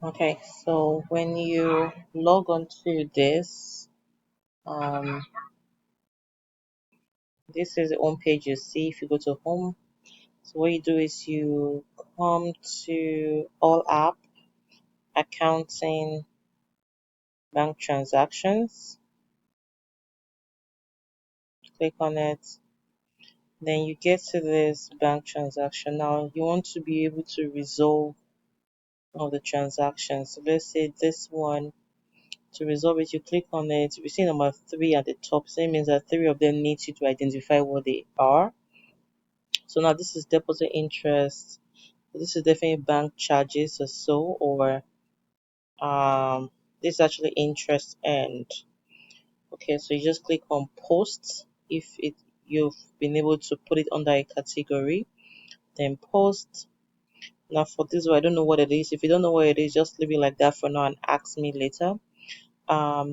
Okay, so when you log on to this, um, this is the home page you see. If you go to home, so what you do is you come to all app, accounting, bank transactions, click on it. Then you get to this bank transaction. Now you want to be able to resolve all the transactions. So let's say this one, to resolve it, you click on it. You see number three at the top. So it means that three of them need you to identify what they are. So now this is deposit interest. This is definitely bank charges or so, or this is actually interest earned. Okay, so you just click on post if it you've been able to put it under a category, then post. Now for this one, I don't know what it is. If you don't know what it is, just leave it like that for now and ask me later.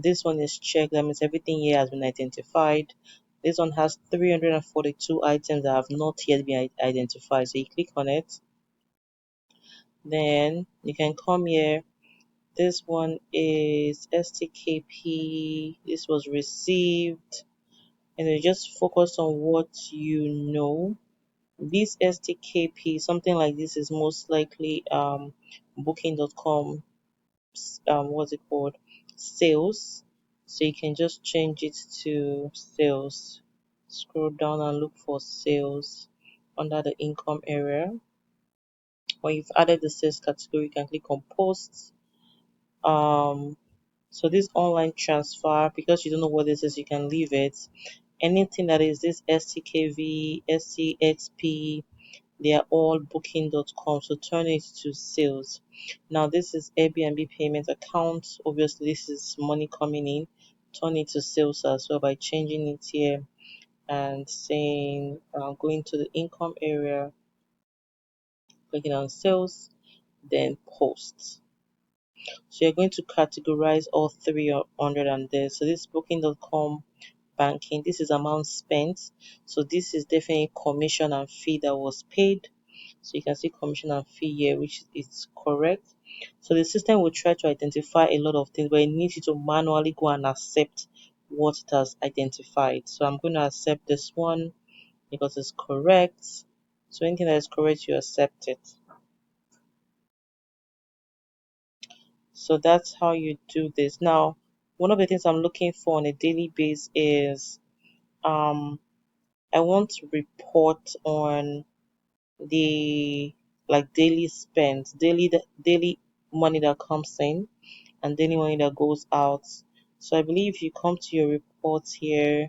This one is checked. That means everything here has been identified. This one has 342 items that have not yet been identified. So you click on it, then you can come here. This one is STKP. This was received, and you just focus on what you know. This STKP, something like this, is most likely Booking.com. What's it called? Sales. So you can just change it to sales. Scroll down and look for sales under the income area. When you've added the sales category, you can click on posts. Um, so this online transfer, because you don't know what this is, you can leave it. Anything that is this STKV, SCXP, they are all booking.com. So turn it to sales. Now this is Airbnb payment account. Obviously, this is money coming in. Turn it to sales as well by changing it here and saying, going to the income area, clicking on sales, then posts. So you're going to categorize all 300 on there. So this booking.com banking, this is amount spent. So this is definitely commission and fee that was paid. So you can see commission and fee here, which is correct. So the system will try to identify a lot of things, but it needs you to manually go and accept what it has identified. So I'm going to accept this one because it's correct. So anything that is correct, you accept it. So that's how you do this. Now, one of the things I'm looking for on a daily basis is um I want to report on the like daily spend, daily money that comes in and daily money that goes out. So I believe if you come to your reports here,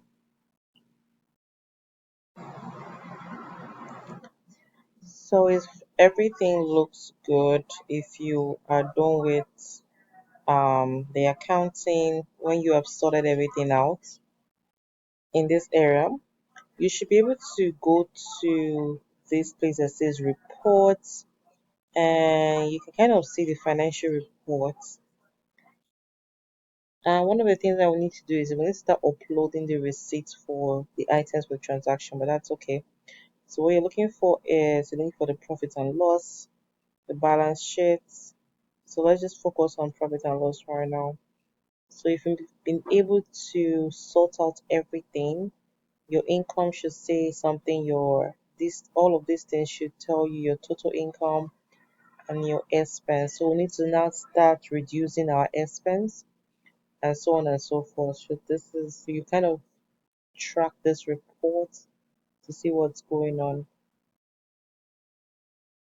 so if everything looks good, if you are done with the accounting, when you have sorted everything out in this area, you should be able to go to this place that says reports, and you can kind of see the financial reports. And one of the things that we need to do is we need to start uploading the receipts for the items for transaction, but that's okay. So what you're looking for is you're looking for the profit and loss, the balance sheets. So let's just focus on profit and loss right now. So if you've been able to sort out everything, your income should say something, your this all of these things should tell you your total income and your expense. So we need to now start reducing our expense and so on and so forth. So this is you kind of track this report to see what's going on.